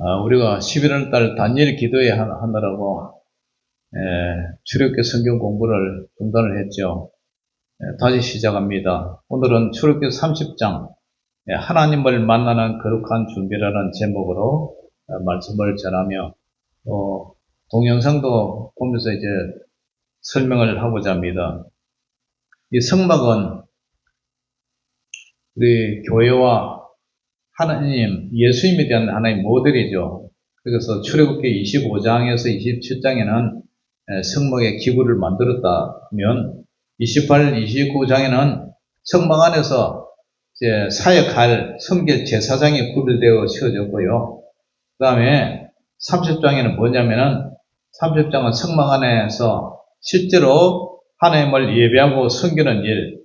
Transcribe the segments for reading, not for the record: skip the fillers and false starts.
우리가 11월 달 단일 기도회 하느라고 출애굽기 성경 공부를 중단을 했죠. 다시 시작합니다. 오늘은 출애굽기 30장 하나님을 만나는 거룩한 준비라는 제목으로 말씀을 전하며 동영상도 보면서 이제 설명을 하고자 합니다. 이 성막은 우리 교회와 하나님, 예수님에 대한 하나의 모델이죠. 그래서 출애굽기 25장에서 27장에는 성막의 기구를 만들었다면 28, 29장에는 성막 안에서 이제 사역할 성결 제사장이 구별되어 세워졌고요. 그 다음에 30장에는 뭐냐면은 30장은 성막 안에서 실제로 하나님을 예배하고 섬기는 일,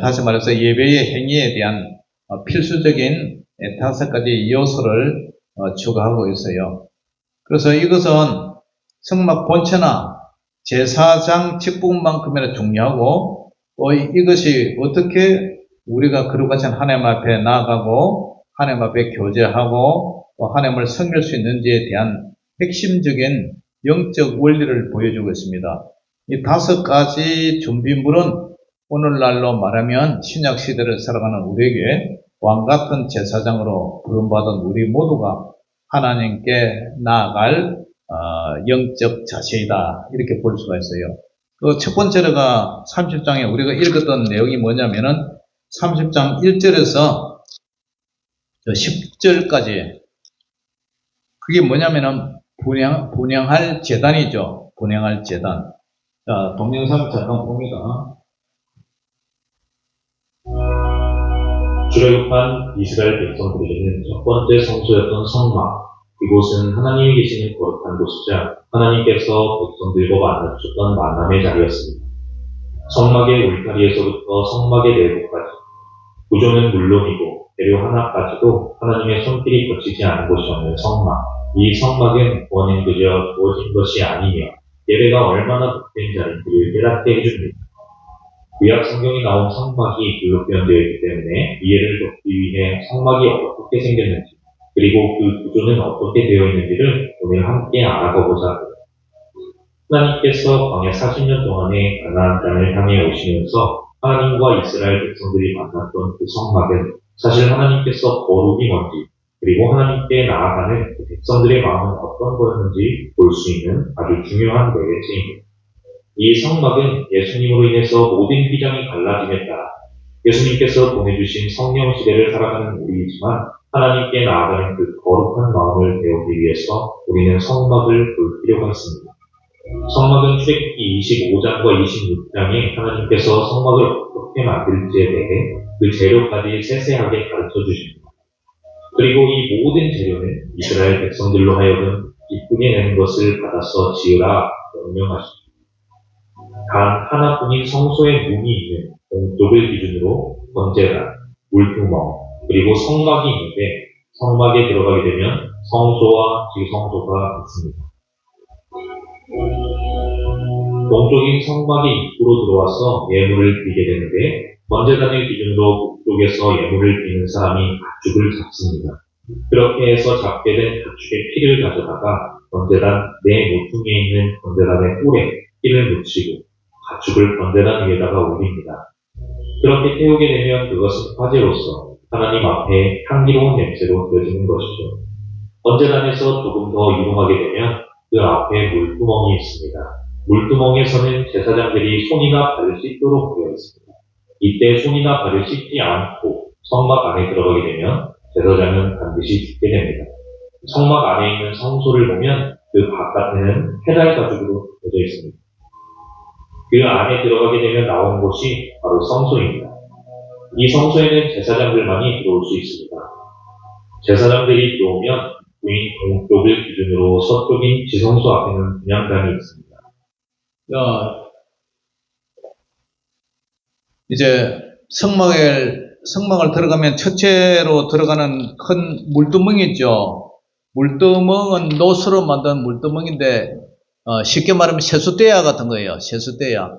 다시 말해서 예배의 행위에 대한 필수적인 5가지 요소를 추가하고 있어요. 그래서 이것은 성막 본체나 제사장 직분만큼이나 중요하고 이것이 어떻게 우리가 거룩하신 하나님 앞에 나아가고 하나님 앞에 교제하고 하나님을 섬길 수 있는지에 대한 핵심적인 영적 원리를 보여주고 있습니다. 이 5가지 준비물은 오늘날로 말하면 신약시대를 살아가는 우리에게 왕같은 제사장으로 부름받은 우리 모두가 하나님께 나아갈 영적 자세이다, 이렇게 볼 수가 있어요. 그 첫 번째가 30장에 우리가 읽었던 내용이 뭐냐면은 30장 1절에서 10절까지 그게 뭐냐면은 분향할 제단이죠. 분향할 제단. 자, 동영상 잠깐 봅니다. 출애굽한 이스라엘 백성들에게는 첫 번째 성소였던 성막, 이곳은 하나님이 계시는 거룩한 곳이자 하나님께서 백성들과 만나주셨던 만남의 자리였습니다. 성막의 울타리에서부터 성막의 내부까지, 구조는 물론이고 재료 하나까지도 하나님의 손길이 거치지 않은 곳이 없는 성막. 이 성막은 원인 그저 주어진 것이 아니며 예배가 얼마나 복된 자리인지를 깨닫게 해줍니다. 구약 성경이 나온 성막이 글로 표현되어 있기 때문에 이해를 돕기 위해 성막이 어떻게 생겼는지, 그리고 그 구조는 어떻게 되어 있는지를 오늘 함께 알아보고자 합니다. 하나님께서 광야 40년 동안에 가나안 땅을 향해 오시면서 하나님과 이스라엘 백성들이 만났던 그 성막은 사실 하나님께서 거룩이 뭔지, 그리고 하나님께 나아가는 그 백성들의 마음은 어떤 거였는지 볼 수 있는 아주 중요한 매개체입니다. 이 성막은 예수님으로 인해서 모든 휘장이 갈라짐에 따라 예수님께서 보내주신 성령 시대를 살아가는 우리이지만 하나님께 나아가는 그 거룩한 마음을 배우기 위해서 우리는 성막을 볼 필요가 있습니다. 성막은 출애굽기 25장과 26장에 하나님께서 성막을 어떻게 만들지에 대해 그 재료까지 세세하게 가르쳐 주십니다. 그리고 이 모든 재료는 이스라엘 백성들로 하여금 기쁘게 내는 것을 받아서 지으라 명령하십니다. 단 하나뿐인 성소의 문이 있는 동쪽을 기준으로 번제단, 물두멍, 그리고 성막이 있는데 성막에 들어가게 되면 성소와 지성소가 있습니다. 동쪽인 성막의 입구로 들어와서 예물을 드리게 되는데 번제단을 기준으로 북쪽에서 예물을 드리는 사람이 가축을 잡습니다. 그렇게 해서 잡게 된 가축의 피를 가져다가 번제단 내 모퉁이에 있는 번제단의 뿔에 피를 묻히고 가축을 번제단 위에다가 올립니다. 그렇게 태우게 되면 그것은 화제로서 하나님 앞에 향기로운 냄새로 드려지는 것이죠. 번제단에서 조금 더 이동하게 되면 그 앞에 물두멍이 있습니다. 물두멍에서는 제사장들이 손이나 발을 씻도록 되어 있습니다. 이때 손이나 발을 씻지 않고 성막 안에 들어가게 되면 제사장은 반드시 죽게 됩니다. 성막 안에 있는 성소를 보면 그 바깥에는 페달 가죽으로 되어져 있습니다. 그 안에 들어가게 되면 나오는 곳이 바로 성소입니다. 이 성소에는 제사장들만이 들어올 수 있습니다. 제사장들이 들어오면 부인 동쪽을 기준으로 서쪽인 지성소 앞에는 분향단이 있습니다. 이제 성막을 들어가면 첫째로 들어가는 큰 물두멍이 있죠. 물두멍은 노수로 만든 물두멍인데 쉽게 말하면 세숫대야 같은 거예요. 세숫대야.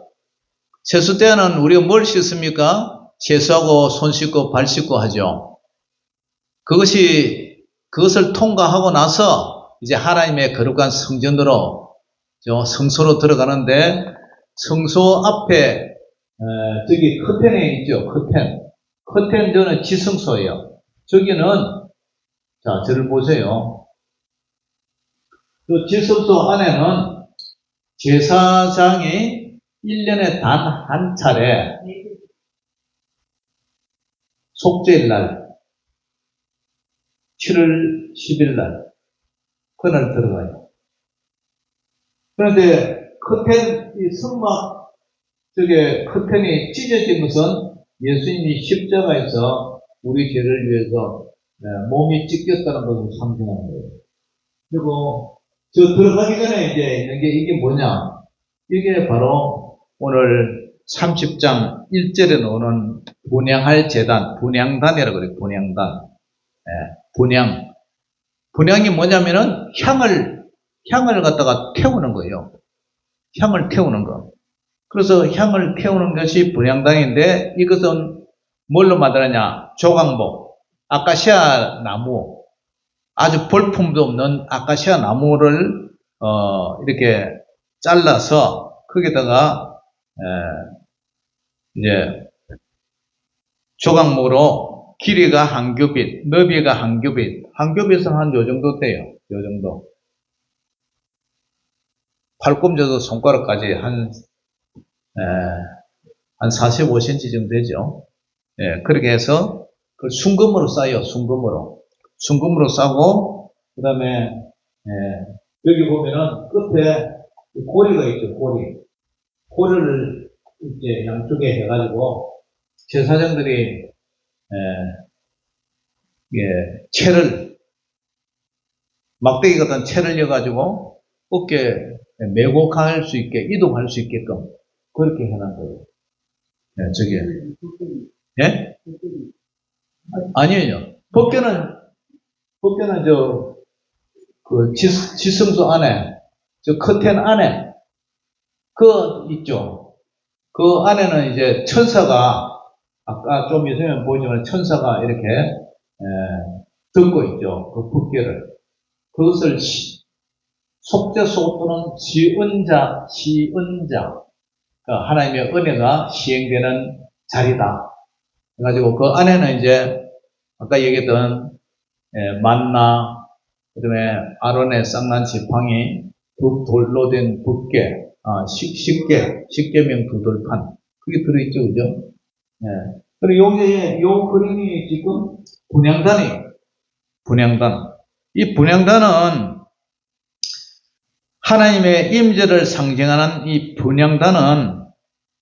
세숫대야는 우리가 뭘 씻습니까? 세수하고 손 씻고 발 씻고 하죠. 그것이 그것을 통과하고 나서 이제 하나님의 거룩한 성전으로 성소로 들어가는데 성소 앞에 저기 커튼이 있죠. 커튼 저는 지성소예요. 저기는 자 저를 보세요. 그 지성소 안에는 제사장이 1년에 단 한 차례 속죄일 날 7월 10일 날 그날 들어가요. 그런데 커튼 이 성막 저게 커튼이 찢어진 것은 예수님이 십자가에서 우리 죄를 위해서 몸이 찢겼다는 것을 상징하는 거예요. 그리고 저 들어가기 전에 이제 있는 게 이게 뭐냐? 이게 바로 오늘 30장 1절에 나오는 분향할 제단, 분향단이라고 그래요. 분향단. 분향. 분향이 뭐냐면은 향을 갖다가 태우는 거예요. 향을 태우는 거. 그래서 향을 태우는 것이 분향단인데 이것은 뭘로 만들었냐? 조각목, 아카시아 나무, 아주 볼품도 없는 아카시아 나무를 이렇게 잘라서 거기다가 이제 조각목으로 길이가 한 규빗, 너비가 한 규빗, 한 규빗은 한 요 정도 돼요. 요 정도. 팔꿈치도 손가락까지 한 45cm 정도 되죠. 그렇게 해서 그 순금으로 싸요. 순금으로 싸고 그 다음에 여기 보면은 끝에 고리가 있죠. 고리를 이제 양쪽에 해가지고 제사장들이 채를 막대기 같은 채를 넣어가지고 어깨에 메고 갈 수 있게 이동할 수 있게끔 그렇게 해놓은 거예요. 저게 예? 아니에요. 법궤는 그 지성소 안에 저 커튼 안에 그 있죠. 그 안에는 이제 천사가 아까 좀 있으면 보이지만 천사가 이렇게 듣고 있죠. 그 법궤를 그것을 속죄소 또는 시은자 그러니까 하나님의 은혜가 시행되는 자리다. 그래가지고 그 안에는 이제 아까 얘기했던 만나, 그 다음에 아론의 쌍난 지팡이, 돌로 된 법궤, 십계명 두돌판 그게 들어있죠, 그죠? 그리고 여기에 요 그림이 지금 분향단이에요. 분향단. 이 분향단은 하나님의 임재를 상징하는 이 분향단은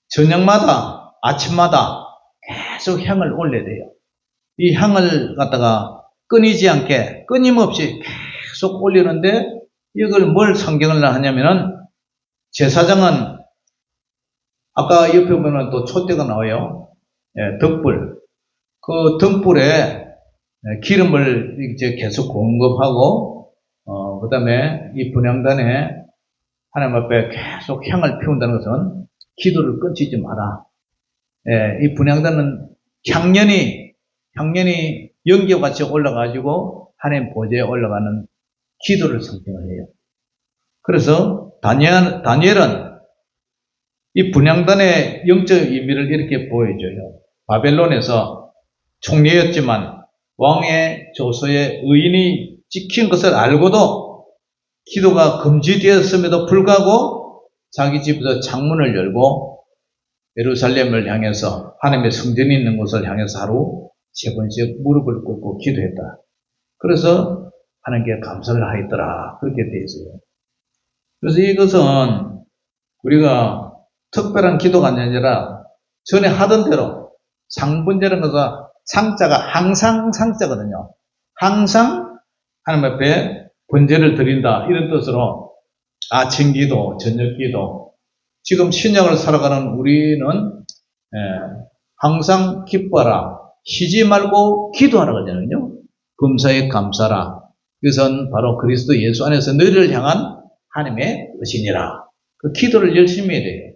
저녁마다 아침마다 계속 향을 올려야 돼요. 이 향을 갖다가 끊이지 않게 끊임없이 계속 올리는데 이걸 뭘 상징을 하냐면은 제사장은 아까 옆에 보면 또 촛대가 나와요. 등불. 그 등불에 기름을 이제 계속 공급하고 그 다음에 이 분향단에 하나님 앞에 계속 향을 피운다는 것은 기도를 끊치지 마라. 이 분향단은 향연이 연기와 같이 올라가지고 하나님 보좌에 올라가는 기도를 상징을 해요. 그래서 다니엘은 이 분향단의 영적 의미를 이렇게 보여줘요. 바벨론에서 총리였지만 왕의 조서에 의인이 찍힌 것을 알고도 기도가 금지되었음에도 불구하고 자기 집에서 창문을 열고 예루살렘을 향해서 하나님의 성전이 있는 곳을 향해서 하루 3번씩 무릎을 꿇고 기도했다. 그래서 하나님께 감사를 하였더라. 그렇게 되어 있어요. 그래서 이것은 우리가 특별한 기도가 아니라 전에 하던 대로 상분제라는 것은 상자가 항상 상자거든요. 항상 하나님 앞에 번제를 드린다. 이런 뜻으로 아침 기도, 저녁 기도. 지금 신약을 살아가는 우리는 항상 기뻐라. 쉬지 말고 기도하라 그러잖아요. 범사에 감사라. 이것은 바로 그리스도 예수 안에서 너희를 향한 하나님의 뜻이니라. 그 기도를 열심히 해야 돼요.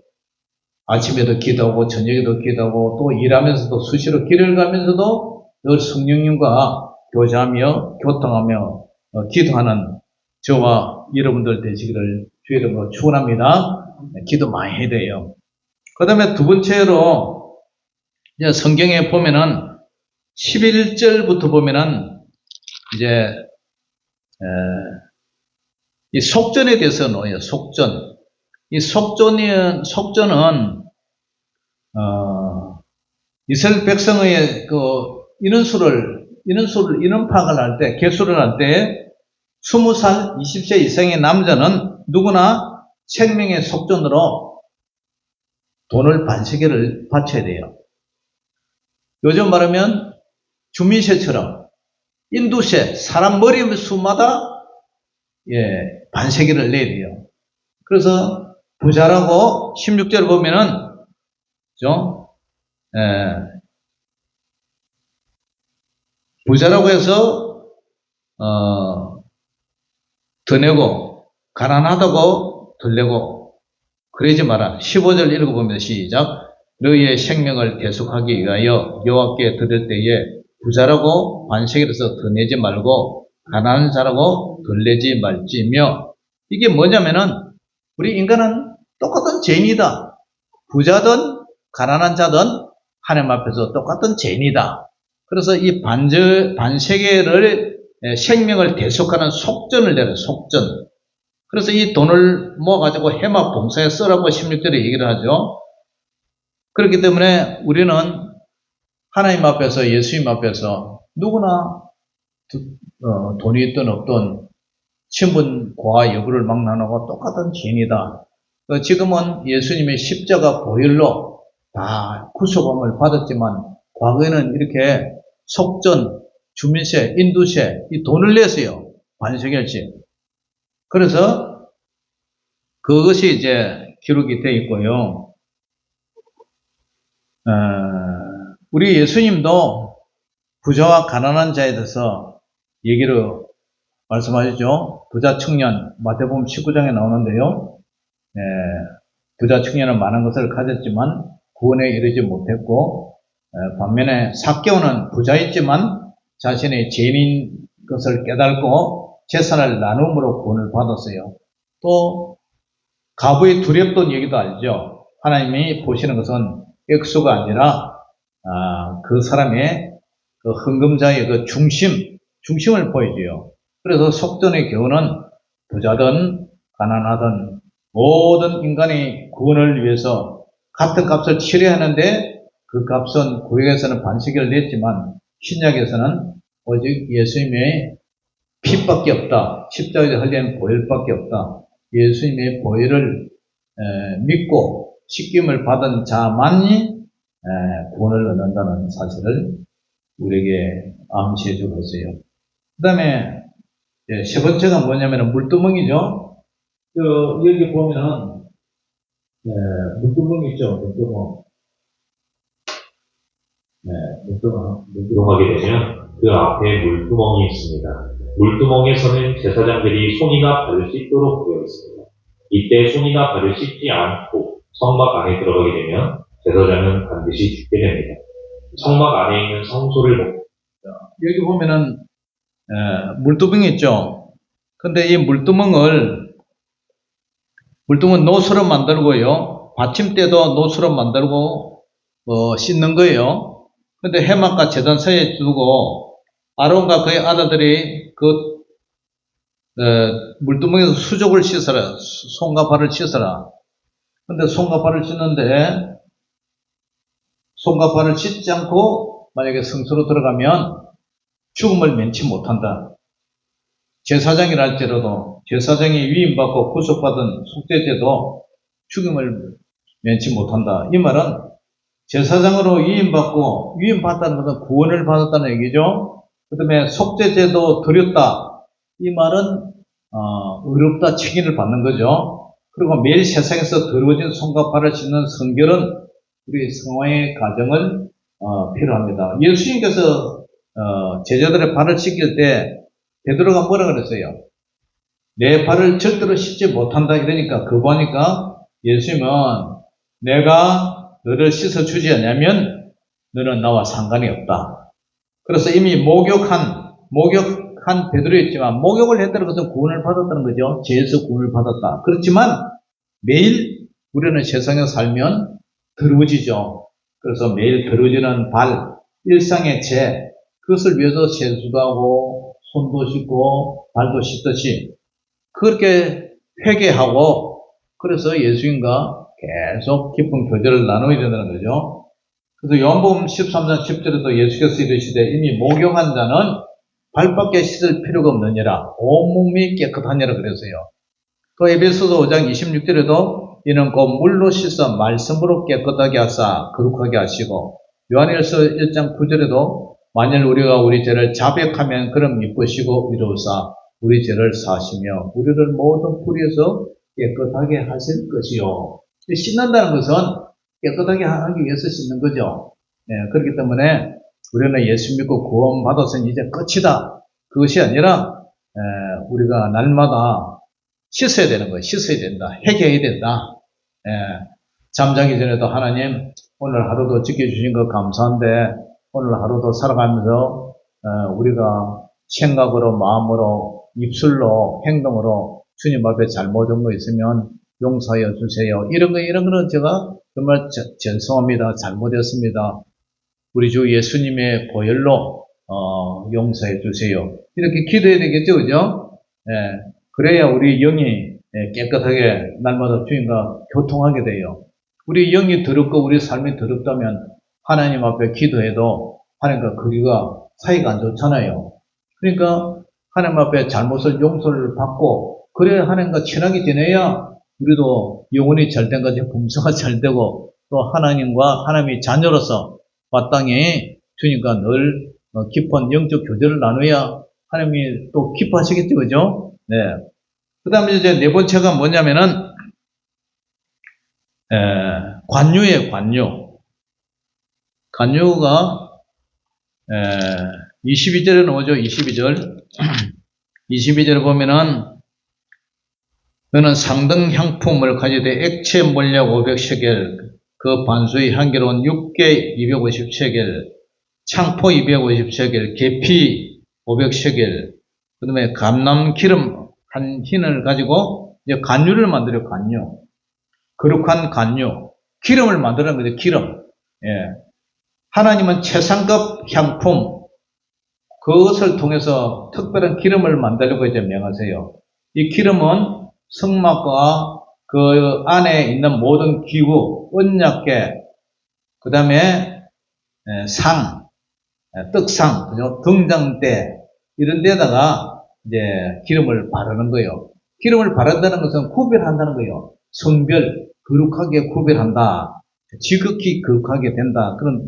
아침에도 기도하고 저녁에도 기도하고 또 일하면서도 수시로 길을 가면서도 늘 성령님과 교제하며 교통하며 기도하는 저와 여러분들 되시기를 주의 이름으로 축원합니다. 기도 많이 해야 돼요. 그 다음에 두 번째로 이제 성경에 보면은 11절부터 보면은 이제 이 속전에 대해서 놓여요. 속전. 이 속전은 이스라엘 백성의 그 인원 파악을 할 때, 계수를 할 때 20살, 20세 이상의 남자는 누구나 생명의 속전으로 돈을 반세계를 바쳐야 돼요. 요즘 말하면 주민세처럼 인두세, 사람 머리 수마다 반세계를 내야 돼요. 그래서 부자라고 16절 보면은 부자라고 해서 더 내고 가난하다고 덜 내고 그러지 마라. 15절 읽어보면 시작. 너희의 생명을 대속하기 위하여 여호와께 드릴 때에 부자라고 반세계로서 더 내지 말고 가난한 자라고 덜 내지 말지며. 이게 뭐냐면은 우리 인간은 똑같은 죄인이다. 부자든 가난한 자든 하나님 앞에서 똑같은 죄인이다. 그래서 이 반세계를 생명을 대속하는 속전을 내는 속전. 그래서 이 돈을 모아가지고 해막 봉사에 쓰라고 16절에 얘기를 하죠. 그렇기 때문에 우리는 하나님 앞에서 예수님 앞에서 누구나 돈이 있든 없든 신분, 고하, 여부를 막론하고 똑같은 죄인이다. 지금은 예수님의 십자가 보혈로 다 구속함을 받았지만 과거에는 이렇게 속전, 주민세, 인두세 이 돈을 냈어요. 반세겔씩. 그래서 그것이 이제 기록이 되어 있고요. 우리 예수님도 부자와 가난한 자에 대해서 얘기를 말씀하시죠. 부자 청년, 마태복음 19장에 나오는데요. 부자 청년은 많은 것을 가졌지만 구원에 이르지 못했고, 반면에 삭개오는 부자였지만 자신의 죄인인 것을 깨닫고 재산을 나눔으로 구원을 받았어요. 또 가부의 두렵던 얘기도 알죠. 하나님이 보시는 것은 액수가 아니라 그 사람의 그 헌금자의 그 중심을 보여줘요. 그래서 속전의 교훈은 부자든 가난하든 모든 인간의 구원을 위해서 같은 값을 치러야 하는데 그 값은 구약에서는 반세계를 냈지만 신약에서는 오직 예수님의 피밖에 없다. 십자가에 흘린 보혈밖에 없다. 예수님의 보혈을 믿고 씻김을 받은 자만이 구원을 얻는다는 사실을 우리에게 암시해 주고 있어요. 그 다음에 세 번째가 뭐냐면 물두멍이죠. 여기 보면은 물두멍이 있죠. 물두멍. 이동하게 되면 그 앞에 물두멍이 있습니다. 물두멍에서는 제사장들이 손이나 발을 씻도록 되어 있습니다. 이때 손이나 발을 씻지 않고 성막 안에 들어가게 되면 제사장은 반드시 죽게 됩니다. 성막 안에 있는 성소를 여기 보면은 물두멍이 있죠. 근데 이 물두멍은 노수로 만들고요. 받침대도 노수로 만들고 씻는 거예요. 근데 해막과 제단 사이에 두고 아론과 그의 아들들이 그 물두멍에서 수족을 씻어라. 손과 발을 씻어라. 근데 손과 발을 씻는데 손과 발을 씻지 않고 만약에 성소로 들어가면 죽음을 면치 못한다. 제사장이라 할지라도 제사장이 위임받고 구속받은 속죄제도 죽음을 면치 못한다. 이 말은 제사장으로 위임받다는 것은 구원을 받았다는 얘기죠. 그 다음에 속죄제도 드렸다. 이 말은 의롭다 책임을 받는 거죠. 그리고 매일 세상에서 더러워진 손과 발을 씻는 성결은 우리 성화의 가정을 필요합니다. 예수님께서 제자들의 발을 씻길 때 베드로가 뭐라 그랬어요? 내 발을 절대로 씻지 못한다 이러니까 그거 보니까 예수님은 내가 너를 씻어주지 않으면 너는 나와 상관이 없다. 그래서 이미 목욕한 목욕한 베드로였지만 목욕을 했다는 것은 구원을 받았다는 거죠. 죄에서 구원을 받았다. 그렇지만 매일 우리는 세상에 살면 더러워지죠. 그래서 매일 더러워지는 발, 일상의 죄, 그것을 위해서 세수도 하고 손도 씻고 발도 씻듯이 그렇게 회개하고 그래서 예수님과 계속 깊은 교제를 나눠야 된다는 거죠. 그래서 요한복음 13장 10절에도 예수께서 이르시되 이미 목욕한 자는 발밖에 씻을 필요가 없느니라 온몸이 깨끗하니라 그랬어요. 또 에베소서 5장 26절에도 이는 곧 물로 씻어 말씀으로 깨끗하게 하사 거룩하게 하시고 요한일서 1장 9절에도 만일 우리가 우리 죄를 자백하면 그럼 미쁘시고 위로우사 우리 죄를 사시며 우리를 모든 불의에서 깨끗하게 하실 것이요. 씻는다는 것은 깨끗하게 하기 위해서 씻는 거죠. 네, 그렇기 때문에 우리는 예수 믿고 구원 받아서는 이제 끝이다. 그것이 아니라 우리가 날마다 씻어야 되는 거예요. 씻어야 된다. 회개해야 된다. 잠자기 전에도 하나님 오늘 하루도 지켜주신 것 감사한데 오늘 하루도 살아가면서 우리가 생각으로 마음으로 입술로 행동으로 주님 앞에 잘못한 거 있으면 용서하여 주세요. 이런 거는 제가 정말 죄송합니다. 잘못했습니다. 우리 주 예수님의 보혈로 용서해 주세요. 이렇게 기도해야 되겠죠, 그죠? 그래야 우리 영이 깨끗하게 날마다 주님과 교통하게 돼요. 우리 영이 더럽고 우리 삶이 더럽다면 하나님 앞에 기도해도 하나님과 거리가 사이가 안 좋잖아요. 그러니까 하나님 앞에 잘못을 용서를 받고 그래야 하나님과 친하게 지내야 우리도 영혼이 잘된 것이 범사가 잘되고 또 하나님과 하나님의 자녀로서 마땅히 주님과 늘 깊은 영적 교제를 나눠야 하나님이 또 기뻐하시겠죠, 그죠? 네. 그 다음에 이제 네 번째가 뭐냐면은, 관유예요, 관유. 관유가, 22절에 나오죠, 22절. 22절에 보면은, 너는 상등 향품을 가지되 액체 몰약 500셰겔, 그 반수의 향기로운 육개 250셰겔, 창포 250셰겔, 계피 500셰겔, 그 다음에 감람 기름 한 흰을 가지고 이제 간유를 만들어요, 간유. 거룩한 간유. 기름을 만드는 거죠, 기름. 하나님은 최상급 향품, 그것을 통해서 특별한 기름을 만들려고 이제 명하세요. 이 기름은 성막과 그 안에 있는 모든 기구, 언약궤, 그 다음에 상, 떡상, 그죠? 등장대, 이런 데다가 이제 기름을 바르는 거예요. 기름을 바른다는 것은 구별한다는 거예요. 성별, 거룩하게 구별한다. 지극히 거룩하게 된다. 그런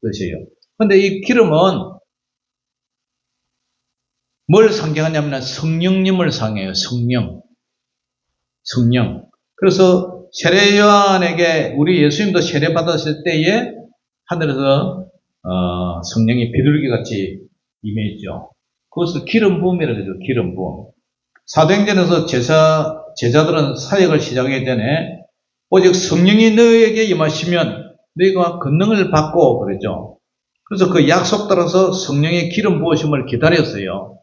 뜻이에요. 근데 이 기름은 뭘 상징하냐면 성령님을 상해요. 성령. 그래서 세례 요한에게 우리 예수님도 세례 받았을 때에 하늘에서 성령이 비둘기 같이 임했죠. 그것을 기름 부음이라고 하죠. 기름 부음. 사도행전에서 제자들은 사역을 시작하기 전에 오직 성령이 너에게 임하시면 너희가 권능을 받고 그랬죠. 그래서 그 약속 따라서 성령의 기름 부으심을 기다렸어요.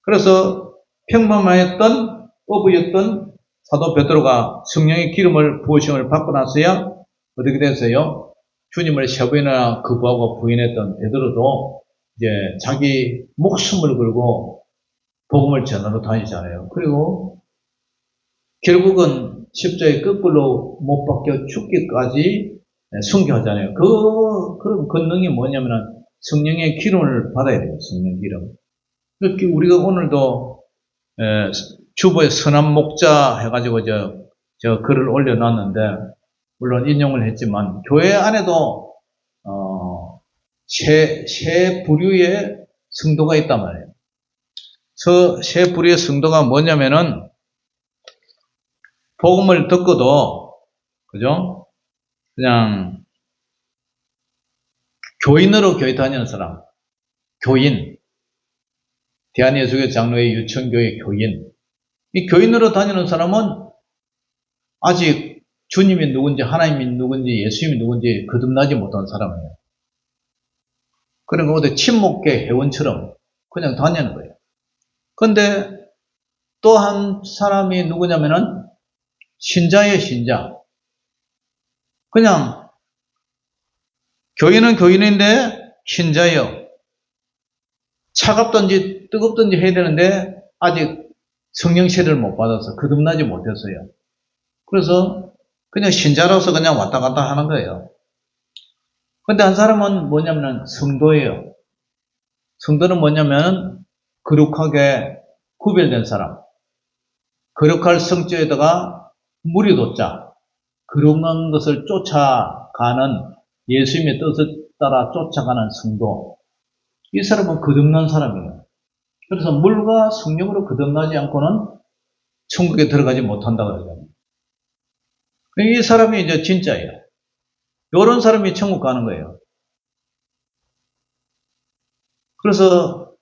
그래서 평범했던 어부였던 사도 베드로가 성령의 기름을 부으심을 받고 나서야 어떻게 됐어요? 주님을 세 번이나 거부하고 부인했던 베드로도 이제 자기 목숨을 걸고 복음을 전하러 다니잖아요. 그리고 결국은 십자가에 거꾸로 못 박혀 죽기까지 순교하잖아요. 그런 권능이 뭐냐면 성령의 기름을 받아야 돼요. 성령 기름. 그렇게 우리가 오늘도 주보에 선한 목자 해가지고 저 글을 올려놨는데 물론 인용을 했지만 교회 안에도 세 부류의 성도가 있단 말이에요. 세 부류의 성도가 뭐냐면은 복음을 듣고도 그죠? 그냥 교인으로 교회 다니는 사람, 교인, 대한예수교 장로회 유천교회 교인. 이 교인으로 다니는 사람은 아직 주님이 누군지 하나님이 누군지 예수님이 누군지 거듭나지 못한 사람이에요. 그러니까 어디 친목계 회원처럼 그냥 다니는 거예요. 근데 또 한 사람이 누구냐면은 신자예요, 신자. 그냥 교인은 교인인데 신자예요. 차갑든지 뜨겁든지 해야 되는데 아직 성령 세례를 못 받아서 거듭나지 못했어요. 그래서 그냥 신자로서 그냥 왔다 갔다 하는 거예요. 근데 한 사람은 뭐냐면 성도예요. 성도는 뭐냐면 거룩하게 구별된 사람. 거룩할 성자에다가 무리 돋자. 거룩한 것을 쫓아가는 예수님의 뜻을 따라 쫓아가는 성도. 이 사람은 거듭난 사람이에요. 그래서 물과 성령으로 거듭나지 않고는 천국에 들어가지 못한다고 그러잖아요. 이 사람이 이제 진짜예요. 이런 사람이 천국 가는 거예요. 그래서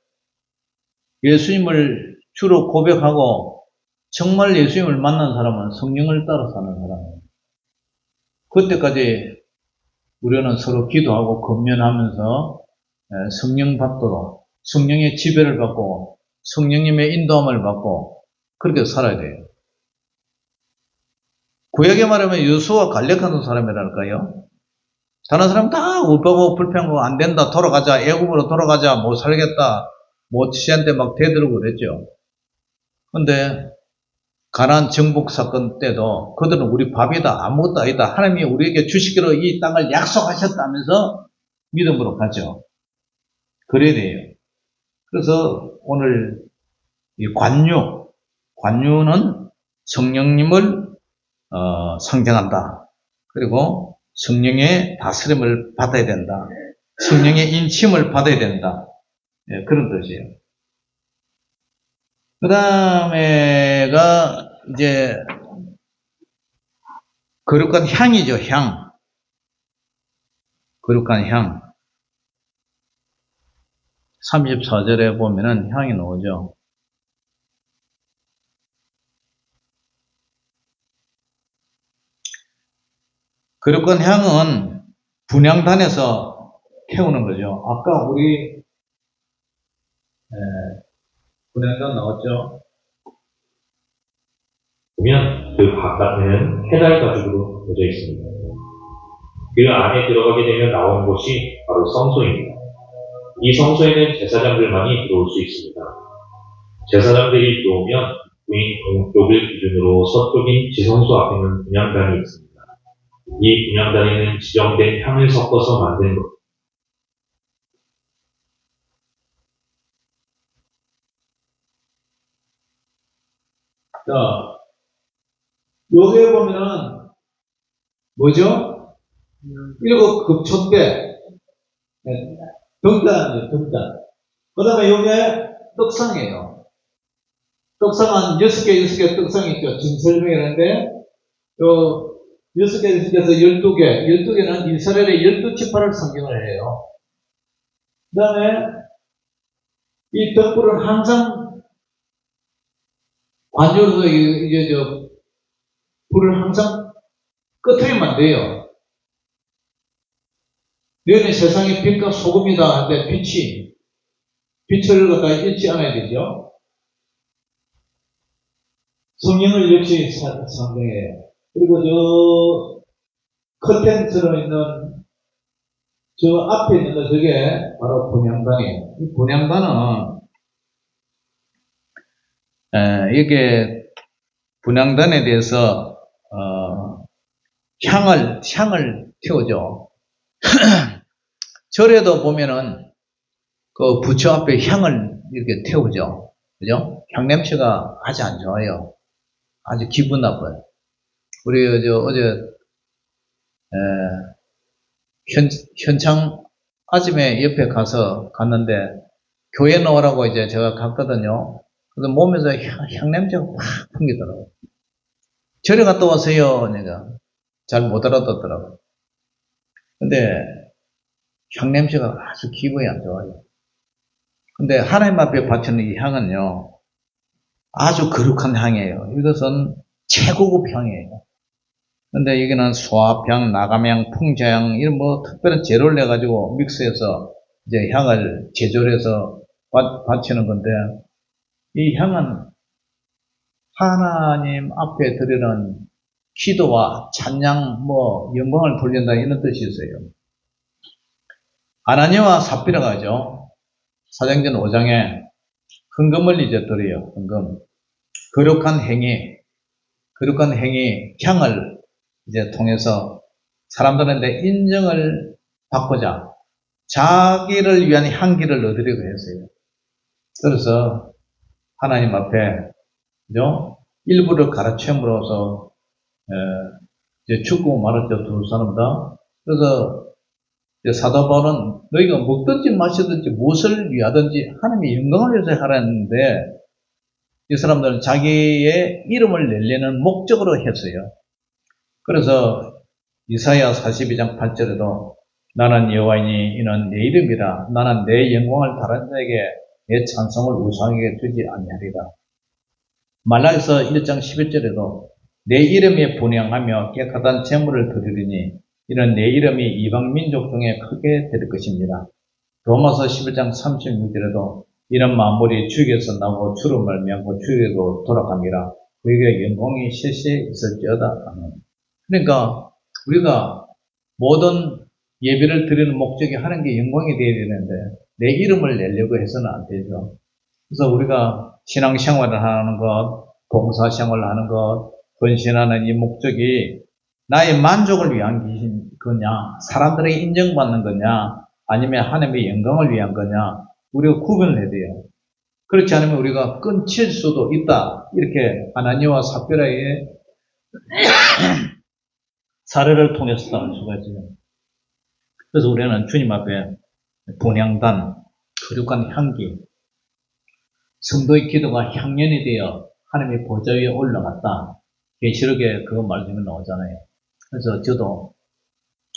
예수님을 주로 고백하고 정말 예수님을 만난 사람은 성령을 따라 사는 사람이에요. 그때까지 우리는 서로 기도하고 권면하면서 성령 받도록 성령의 지배를 받고 성령님의 인도함을 받고 그렇게 살아야 돼요. 구약에 말하면 여수와 갈렙하는 사람이랄까요? 다른 사람 다 울고 불평하고 안 된다, 돌아가자, 애굽으로 돌아가자, 못 살겠다, 모치한테 막 대들고 그랬죠. 근데 가나안 정복 사건 때도 그들은 우리 밥이다, 아무것도 아니다, 하나님이 우리에게 주시기로 이 땅을 약속하셨다면서 믿음으로 가죠. 그래야 돼요. 그래서 오늘 이 관유는 성령님을 상징한다. 그리고 성령의 다스림을 받아야 된다. 성령의 인침을 받아야 된다. 예, 그런 뜻이에요. 그 다음에가 이제 거룩한 향이죠, 향. 거룩한 향. 34절에 보면은 향이 나오죠. 거룩한 향은 분향단에서 태우는 거죠. 아까 우리 분향단 나왔죠. 보면 그 바깥에는 해달 가죽으로 되어 있습니다. 그 안에 들어가게 되면 나오는 곳이 바로 성소입니다. 이 성소에는 제사장들만이 들어올 수 있습니다. 제사장들이 들어오면 부인 동쪽을 기준으로 서쪽인 지성소 앞에는 분향단이 있습니다. 이 분향단에는 지정된 향을 섞어서 만든 것. 자, 여기에 보면은 뭐죠? 일곱 급촛대, 등단이에요, 등단. 그 다음에 여기에 떡상이에요. 떡상은 6개 떡상이 있죠. 지금 설명했는데, 요 6개에서 12개, 12개는 이스라엘의 12지파를 상징을 해요. 그 다음에 이 덕불은 항상 관조로서 이게 불을 항상 끄트리면 돼요. 너희는 세상의 빛과 소금이다 하는데 빛을 갖다 잃지 않아야 되죠. 성령을 역시 상징해요. 그리고 커튼처럼 있는 저 앞에 있는 거 저게 바로 분향단이에요. 이 분향단은 이게 분향단에 대해서 향을 태우죠. 절에도 보면은 그 부처 앞에 향을 이렇게 태우죠. 그죠? 향 냄새가 아주 안 좋아요. 아주 기분 나빠요. 우리 어제 현창 아침에 옆에 갔는데 교회 나오라고 이제 제가 갔거든요. 근데 몸에서 향 냄새가 확 풍기더라고요. 절에 갔다 왔어요. 내가 잘 못 알아듣더라고요. 근데 향 냄새가 아주 기분이 안 좋아요. 근데 하나님 앞에 바치는 이 향은요, 아주 거룩한 향이에요. 이것은 최고급 향이에요. 근데 여기는 소합향, 나감향, 풍자향, 이런 특별한 재료를 내가지고 믹스해서 이제 향을 제조해서 바치는 건데, 이 향은 하나님 앞에 드리는 기도와 찬양, 영광을 돌린다 이런 뜻이 있어요. 아나니아와 삽비라가죠. 사도행전 5장에 헌금을 이제 드려요. 헌금. 거룩한 행위, 향을 이제 통해서 사람들한테 인정을 받고자 자기를 위한 향기를 얻으려고 했어요. 그래서 하나님 앞에 일부를 가르침으로써 이제 죽고 말았죠. 두 사람 다. 그래서 사도 바울은 너희가 먹든지 마시든지 무엇을 위하든지 하나님의 영광을 위해서 하라 했는데 이 사람들은 자기의 이름을 내려는 목적으로 했어요. 그래서 이사야 42장 8절에도 나는 여호와이니 이는 내 이름이라 나는 내 영광을 다른 자에게 내 찬송을 우상에게 주지 아니하리라. 말라기서 1장 11절에도 내 이름에 분향하며 깨끗한 제물을 드리리니 이는 내 이름이 이방 민족 중에 크게 될 것입니다. 로마서 11장 36절에도 이런 만물이 주에게서 나고 주로 말미암고 주에게로 돌아갑니다. 그에게 영광이 실시 있을지어다. 아멘. 그러니까 우리가 모든 예배를 드리는 목적이 하는 게 영광이 되어야 되는데 내 이름을 내려고 해서는 안 되죠. 그래서 우리가 신앙생활을 하는 것, 봉사생활을 하는 것, 헌신하는 이 목적이 나의 만족을 위한 거냐, 사람들에게 인정받는 거냐, 아니면 하나님의 영광을 위한 거냐, 우리가 구분을 해야 돼요. 그렇지 않으면 우리가 끊칠 수도 있다. 이렇게 아나니아와 삽비라의 사례를 통해서 알 수가 있어요. 그래서 우리는 주님 앞에 분향단, 거룩한 향기, 성도의 기도가 향연이 되어 하나님의 보좌 위에 올라갔다. 계시록에 그거 말씀이 나오잖아요. 그래서 저도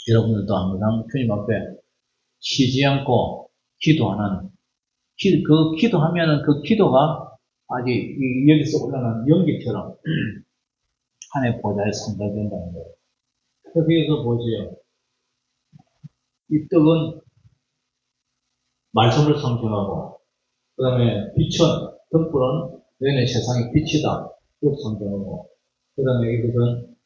여러분들도 항상 주님 앞에 쉬지 않고 기도하는, 기도하면은 그 기도가 아직 여기서 올라가는 연기처럼 하나님의 보좌에 상달된다는 거예요. 그래서 보세요. 이 떡은 말씀을 상징하고, 그 다음에 빛은, 등불은 너희는 세상의 빛이다. 그걸 상징하고, 그 다음에 이것은,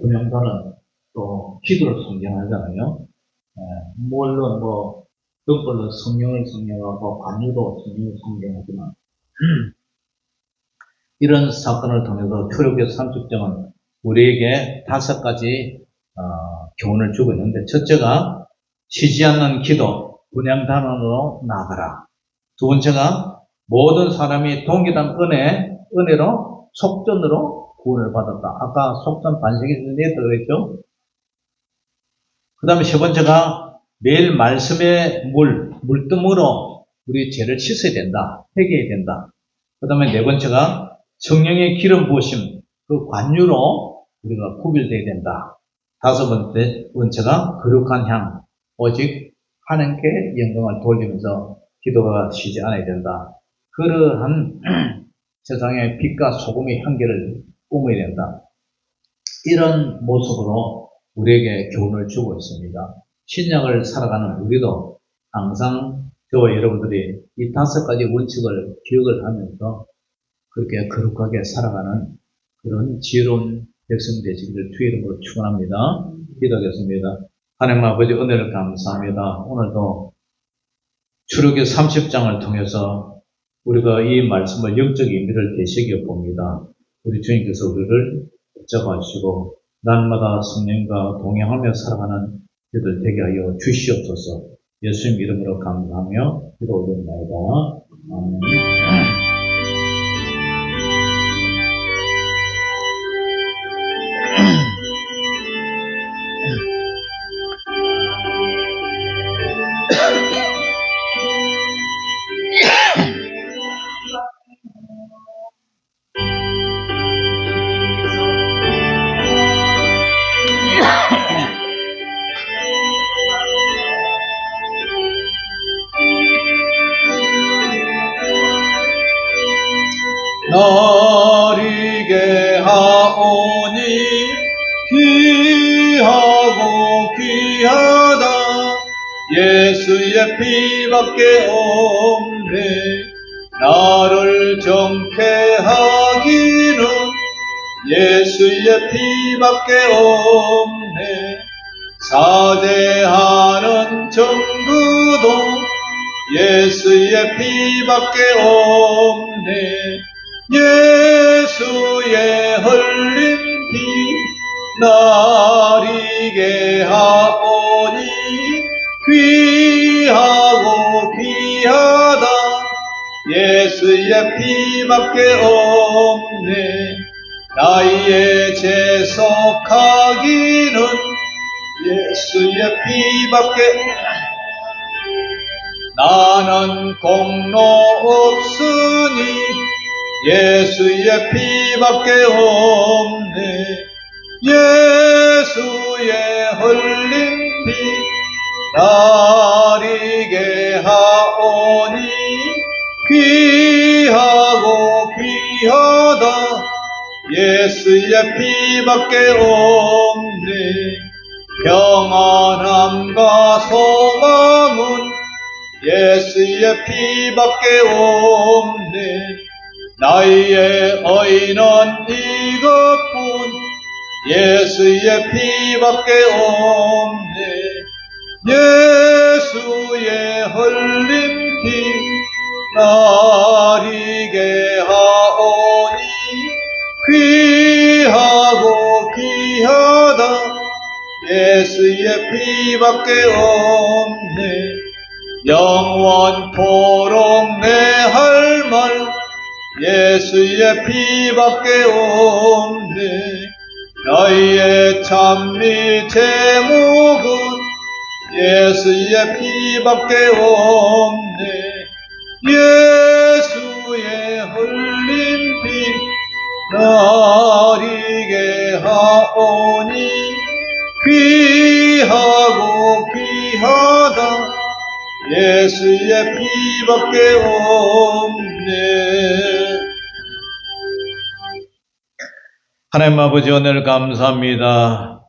분향단은 또 기도를 상징하잖아요. 물론 등불은 성령을 상징하고, 관유도 성령을 상징하지만, 이런 사건을 통해서 출애굽기 30장은 우리에게 5가지 교훈을 주고 있는데, 첫째가 쉬지 않는 기도, 분향단원으로 나아가라. 두 번째가 모든 사람이 동일한 은혜로 속전으로 구원을 받았다. 아까 속전 반석이 내다 그랬죠? 그 다음에 세 번째가 매일 말씀의 물뜸으로 우리 죄를 씻어야 된다. 회개해야 된다. 그 다음에 네 번째가 성령의 기름 부으심, 그 관유로 우리가 구별되어야 된다. 다섯 번째가 거룩한 향, 오직 하나님께 영광을 돌리면서 기도가 쉬지 않아야 된다. 그러한 세상의 빛과 소금의 향기를 뿜어야 된다. 이런 모습으로 우리에게 교훈을 주고 있습니다. 신약을 살아가는 우리도 항상 저와 여러분들이 이 5가지 원칙을 기억을 하면서 그렇게 거룩하게 살아가는 그런 지혜로운 백성 되시기를 주의 이름으로 축원합니다. 기도하겠습니다. 하나님 아버지 은혜를 감사합니다. 오늘도 출애굽기 30장을 통해서 우리가 이 말씀을 영적 의미를 되새겨 봅니다. 우리 주님께서 우리를 붙잡아주시고 날마다 성령과 동행하며 살아가는 저들 되게 하여 주시옵소서. 예수님 이름으로 감사하며 기도 올립니다. 아멘. 예수의 피밖에 없네. 나를 정케 하기는 예수의 피밖에 없네. 사죄하는 정부도 예수의 피밖에 없네. 예수의 흘린 피 나리게 하오니 귀하고 귀하다. 예수의 피밖에 없네. 나의 재석하기는 예수의 피밖에. 나는 공로 없으니 예수의 피밖에 없네. 예수의 흘린 피 나리게 하오니 귀하고 귀하다. 예수의 피밖에 없네. 평안함과 소망은 예수의 피밖에 없네. 나의 의는 이것뿐 예수의 피밖에 없네. 예수의 흘린 피 나리게 하오니 귀하고 귀하다. 예수의 피밖에 없네. 영원토록 내 할 말 예수의 피밖에 없네. 너희의 찬미 제목은 예수의 피밖에 없네. 예수의 흘린 피 나리게 하오니 귀하고 귀하다. 예수의 피밖에 없네. 하나님 아버지, 오늘 감사합니다.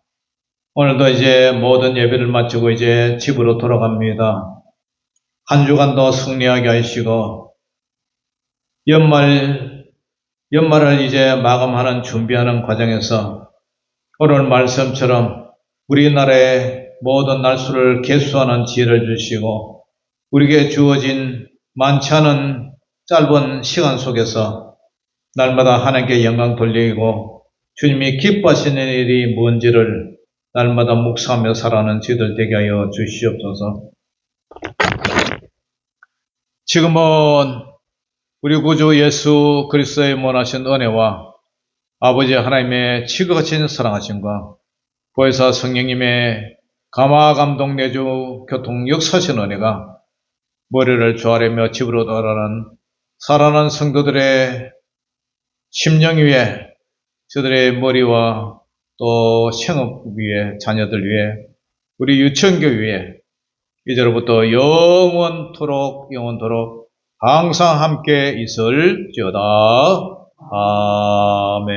오늘도 이제 모든 예배를 마치고 이제 집으로 돌아갑니다. 한 주간도 승리하게 하시고 연말을 이제 마감하는 준비하는 과정에서 오늘 말씀처럼 우리나라의 모든 날수를 계수하는 지혜를 주시고 우리에게 주어진 많지 않은 짧은 시간 속에서 날마다 하나님께 영광 돌리고 주님이 기뻐하시는 일이 뭔지를 날마다 묵상하며 살아가는 저희들 되게 하여 주시옵소서. 지금은 우리 구주 예수 그리스도의 원하신 은혜와 아버지 하나님의 지극하신 사랑하심과 보혜사 성령님의 감화 감동 내주 교통 역사신 은혜가 머리를 조아리며 집으로 돌아가는 살아난 성도들의 심령 위에, 저들의 머리와 또 생업 위에, 자녀들 위에, 우리 유치원교 위에 이제로부터 영원토록 항상 함께 있을지어다. 아멘.